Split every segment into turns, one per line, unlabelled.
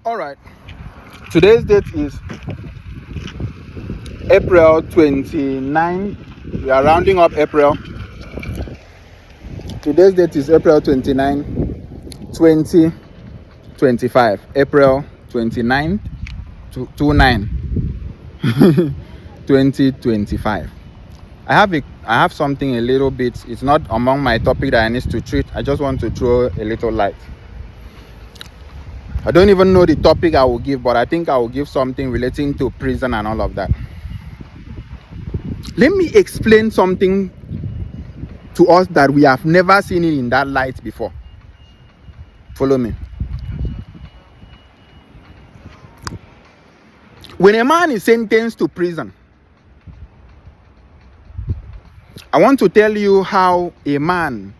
All right. Today's date is April 29. We are rounding up April. Today's date is April 29, 2025. April 29 to 29 2025. I have something a little bit. It's not among my topic that I need to treat. I just want to throw a little light. I don't even know the topic I will give, but I think I will give something relating to prison and all of that. Let me explain something to us that we have never seen it in that light before. Follow me. When a man is sentenced to prison, I want to tell you how a man,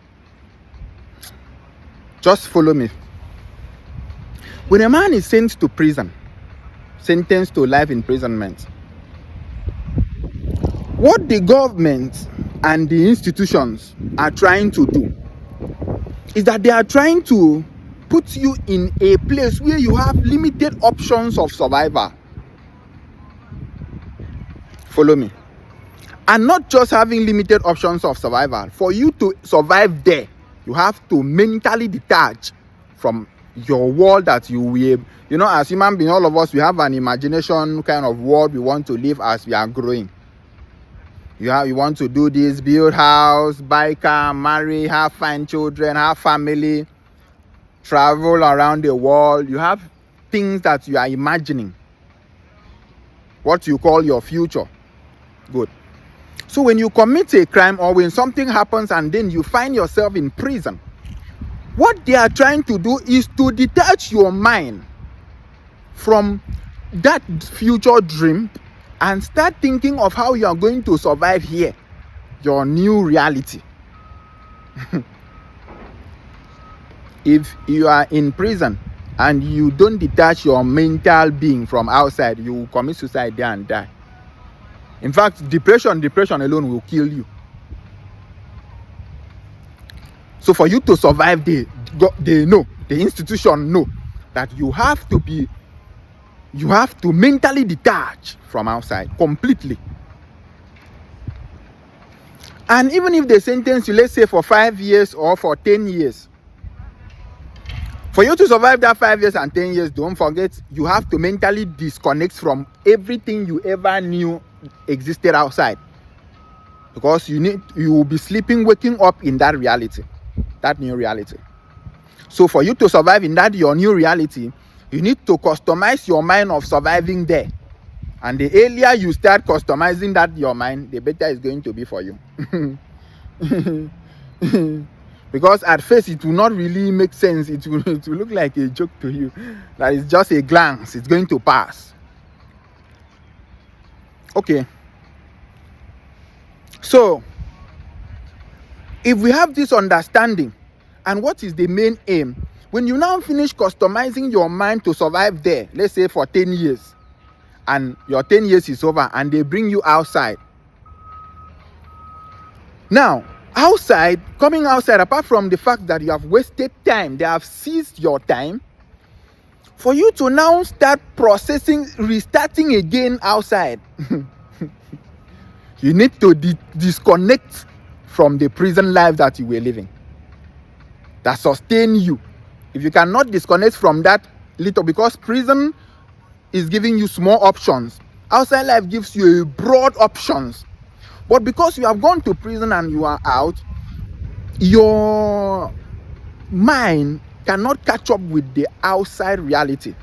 just follow me. When a man is sent to prison, sentenced to life imprisonment, what the government and the institutions are trying to do is that they are trying to put you in a place where you have limited options of survival. Follow me. And not just having limited options of survival. For you to survive there, you have to mentally detach from your world that you will. As human beings, all of us, we have an imagination kind of world we want to live as we are growing. You want to do this, build house, buy car, marry, have fine children, have family, travel around the world. You have things that you are imagining. What you call your future. Good. So when you commit a crime or when something happens and then you find yourself in prison, what they are trying to do is to detach your mind from that future dream and start thinking of how you are going to survive here, your new reality. If you are in prison and you don't detach your mental being from outside, you will commit suicide there and die. In fact, depression alone will kill you. So for you to survive, they know, the institution know that you have to mentally detach from outside completely. And even if they sentence you, let's say for 5 years or for 10 years, for you to survive that 5 years and 10 years, don't forget, you have to mentally disconnect from everything you ever knew existed outside. Because you will be sleeping, waking up in that reality, that new reality. So for you to survive in that your new reality, you need to customize your mind of surviving there. And the earlier you start customizing that your mind, the better it's going to be for you. Because at first it will not really make sense. It will look like a joke to you. That is just a glance. It's going to pass. Okay. So, if we have this understanding, and what is the main aim? When you now finish customizing your mind to survive there, let's say for 10 years, and your 10 years is over, and they bring you outside. Now, coming outside, apart from the fact that you have wasted time, they have seized your time, for you to now start restarting again outside, you need to disconnect from the prison life that you were living, that sustain you. If you cannot disconnect from that little, because prison is giving you small options, outside life gives you a broad options. But because you have gone to prison and you are out, your mind cannot catch up with the outside reality,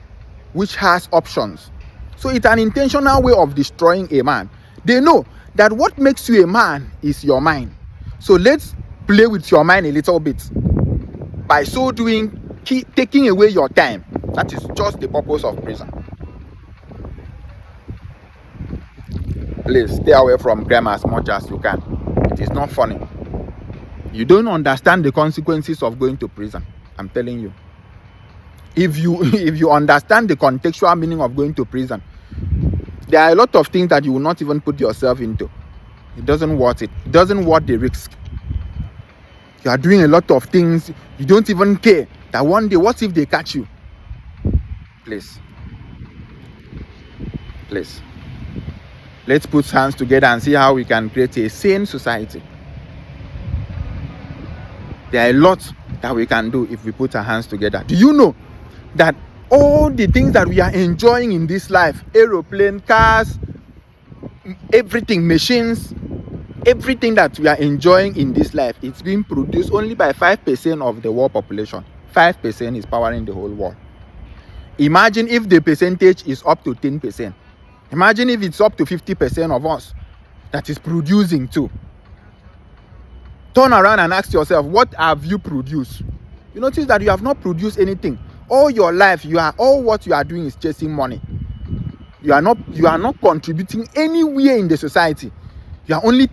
which has options. So it's an intentional way of destroying a man. They know that what makes you a man is your mind. So let's play with your mind a little bit. By so doing, taking away your time. That is just the purpose of prison. Please stay away from crime as much as you can. It is not funny. You don't understand the consequences of going to prison. I'm telling you. If you understand the contextual meaning of going to prison, there are a lot of things that you will not even put yourself into. It doesn't worth it. It doesn't worth the risk. You are doing a lot of things. You don't even care that one day, what if they catch you? Please. Let's put hands together and see how we can create a sane society. There are a lot that we can do if we put our hands together. Do you know that all the things that we are enjoying in this life, aeroplane, cars, everything, machines, everything that we are enjoying in this life, it's being produced only by 5% of the world population. 5% is powering the whole world. Imagine if the percentage is up to 10%. Imagine if it's up to 50% of us that is producing too. Turn around and ask yourself, what have you produced? You notice that you have not produced anything. All your life, all what you are doing is chasing money. You are not contributing anywhere in the society. You are only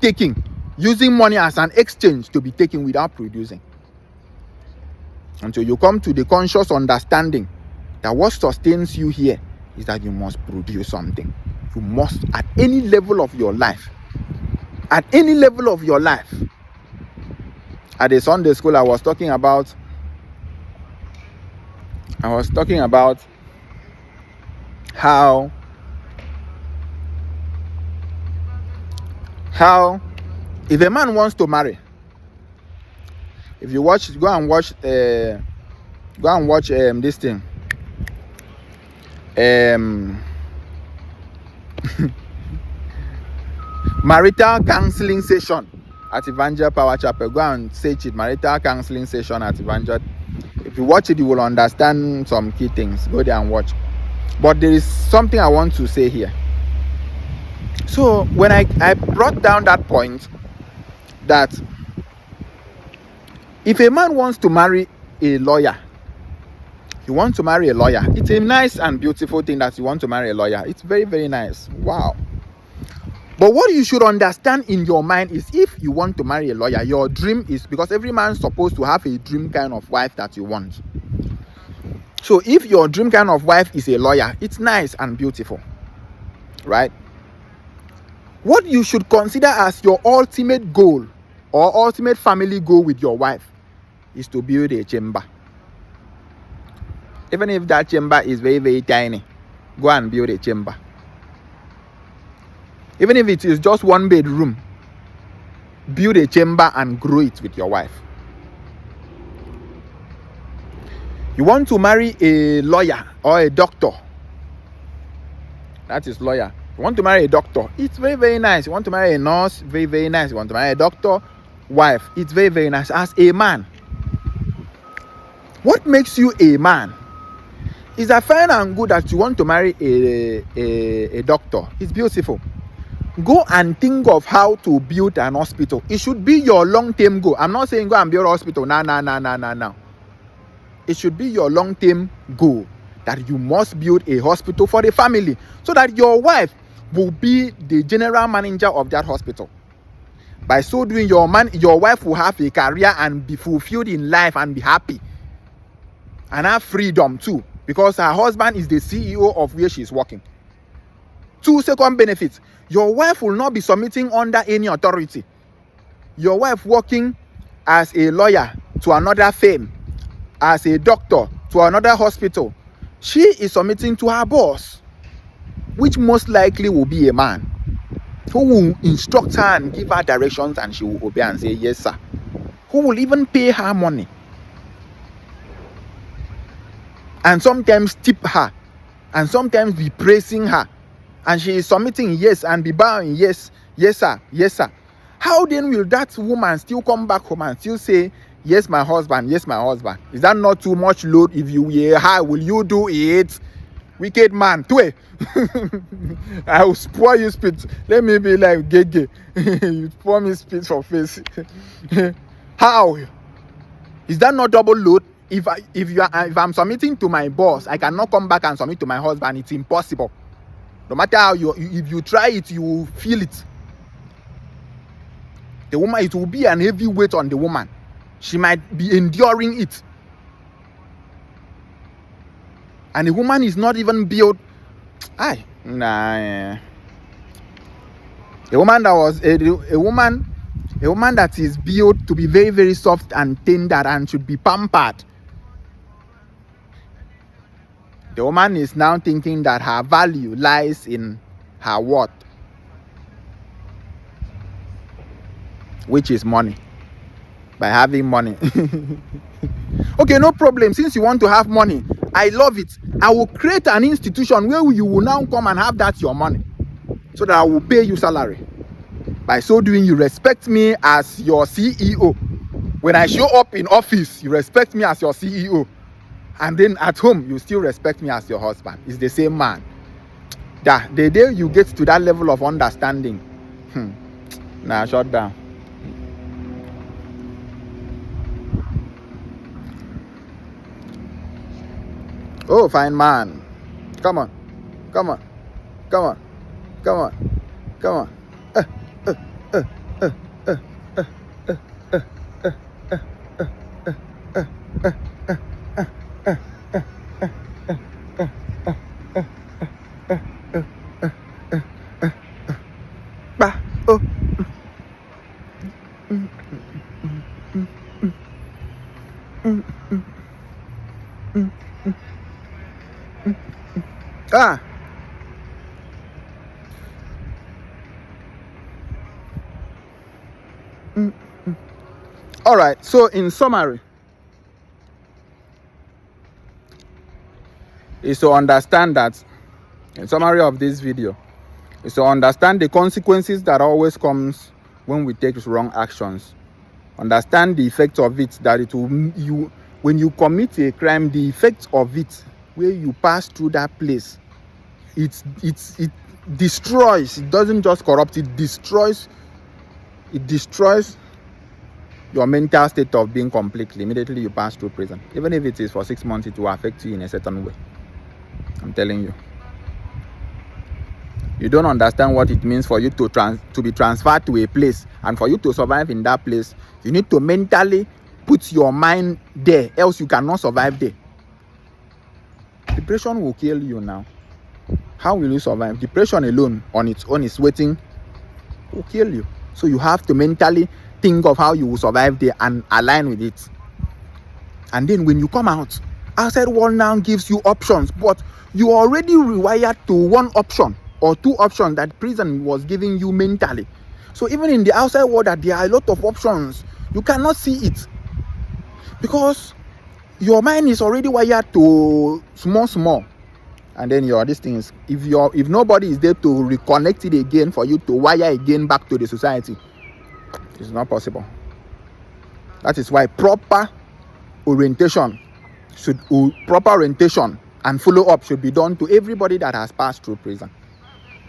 using money as an exchange to be taken without producing. Until you come to the conscious understanding that what sustains you here is that you must produce something. You must, at any level of your life. At any level of your life. At the Sunday school, I was talking about how if a man wants to marry, if you go and watch this thing, marital counseling session at Evangel Power Chapel. Go and search it, marital counseling session at Evangel. If you watch it, you will understand some key things. Go there and watch. But there is something I want to say here. So when I brought down that point, that if a man wants to marry a lawyer, you want to marry a lawyer, it's a nice and beautiful thing that you want to marry a lawyer. It's very, very nice. Wow. But what you should understand in your mind is, if you want to marry a lawyer, your dream is, because every man's supposed to have a dream kind of wife that you want. So if your dream kind of wife is a lawyer, it's nice and beautiful, right? What you should consider as your ultimate goal or ultimate family goal with your wife is to build a chamber. Even if that chamber is very, very tiny, go and build a chamber. Even if it is just one bedroom, build a chamber and grow it with your wife. You want to marry a lawyer or a doctor. That is lawyer. You want to marry a doctor. It's very, very nice. You want to marry a nurse. Very, very nice. You want to marry a doctor, wife. It's very, very nice. As a man, what makes you a man is that fine and good that you want to marry a doctor. It's beautiful. Go and think of how to build an hospital. It should be your long-term goal. I'm not saying go and build a hospital. No. It should be your long-term goal that you must build a hospital for the family, so that your wife will be the general manager of that hospital. By so doing, your wife will have a career and be fulfilled in life and be happy and have freedom too, because her husband is the CEO of where she's working. 2 second benefits. Your wife will not be submitting under any authority. Your wife working as a lawyer to another firm, as a doctor to another hospital, she is submitting to her boss, which most likely will be a man, who will instruct her and give her directions, and she will obey and say yes sir, who will even pay her money and sometimes tip her and sometimes be praising her, and she is submitting yes and be bowing yes sir. How then will that woman still come back home and still say yes my husband? Is that not too much load? If you were her, will you do it? Wicked man, too. I will spoil you spit. Let me be like Gege. You pour me spit for face. How is that not double load? If I'm submitting to my boss, I cannot come back and submit to my husband. It's impossible. No matter how if you try it, you will feel it. The woman, it will be an heavy weight on the woman. She might be enduring it. And the woman is not even built. A woman that is built to be very, very soft and tender and should be pampered. The woman is now thinking that her value lies in her worth, which is money. By having money. Okay, no problem. Since you want to have money, I love it. I will create an institution where you will now come and have that your money, so that I will pay you salary. By so doing, you respect me as your CEO. When I show up in office, you respect me as your CEO. And then at home, you still respect me as your husband. It's the same man. The day you get to that level of understanding, nah, shut down. Oh, fine man. Come on. Come on. Come on. Come on. Come on. All right, so in summary, is to understand that, in summary of this video, is to understand the consequences that always comes when we take wrong actions. Understand the effects of it, that it will, when you commit a crime, the effects of it, where you pass through that place, it destroys. It doesn't just corrupt, it destroys your mental state of being completely. Immediately you pass through prison, even if it is for 6 months, it will affect you in a certain way. I'm telling you. You don't understand what it means for you to be transferred to a place, and for you to survive in that place, you need to mentally put your mind there, else you cannot survive there. Depression will kill you now. How will you survive? Depression alone on its own is waiting, will kill you. So you have to mentally think of how you will survive there and align with it. And then when you come out, outside world now gives you options, but you are already rewired to one option or two options that prison was giving you mentally. So even in the outside world, that there are a lot of options, you cannot see it, because your mind is already wired to small. And then these things, if nobody is there to reconnect it again for you to wire again back to the society, it's not possible. That is why proper orientation and follow-up should be done to everybody that has passed through prison.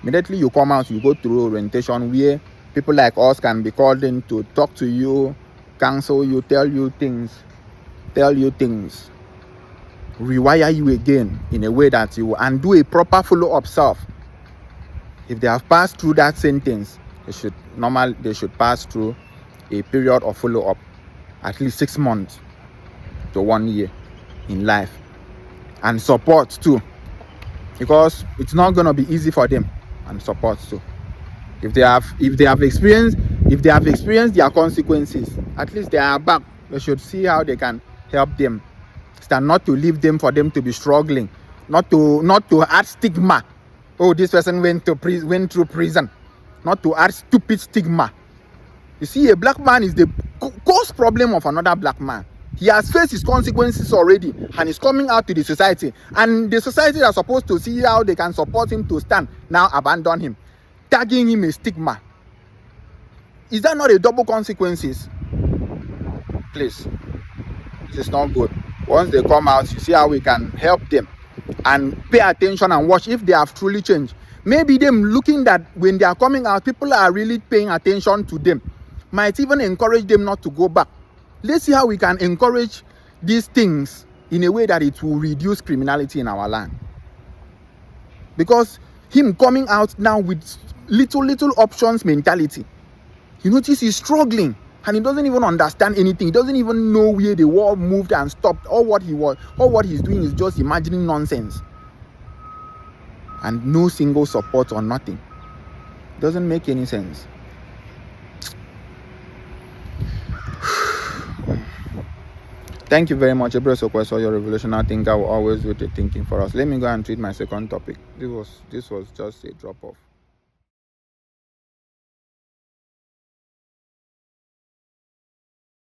Immediately you come out, you go through orientation where people like us can be called in to talk to you, counsel you, tell you things, rewire you again in a way that you, and do a proper follow-up self. If they have passed through that sentence, they should pass through a period of follow-up, at least 6 months to 1 year in life, and support too, because it's not going to be easy for them, and support too. If they have experienced their consequences, at least they are back. They should see how they can help them, and not to leave them for them to be struggling, not to add stigma. Oh, this person went through prison, not to add stupid stigma. You see, a black man is the cause problem of another black man. He has faced his consequences already and is coming out to the society, and the society are supposed to see how they can support him to stand, now abandon him, tagging him a stigma. Is that not a double consequences? Please, this is not good. Once they come out, you see how we can help them, and pay attention and watch if they have truly changed. Maybe them looking that when they are coming out, people are really paying attention to them, might even encourage them not to go back. Let's see how we can encourage these things in a way that it will reduce criminality in our land. Because him coming out now with little options mentality, you notice he's struggling, and he doesn't even understand anything. He doesn't even know where the war moved and stopped. All what he's doing is just imagining nonsense, and no single support or nothing. Doesn't make any sense. Thank you very much, Ebro Sokweso, your revolutionary thinker will always do the thinking for us. Let me go and treat my second topic. This was just a drop off.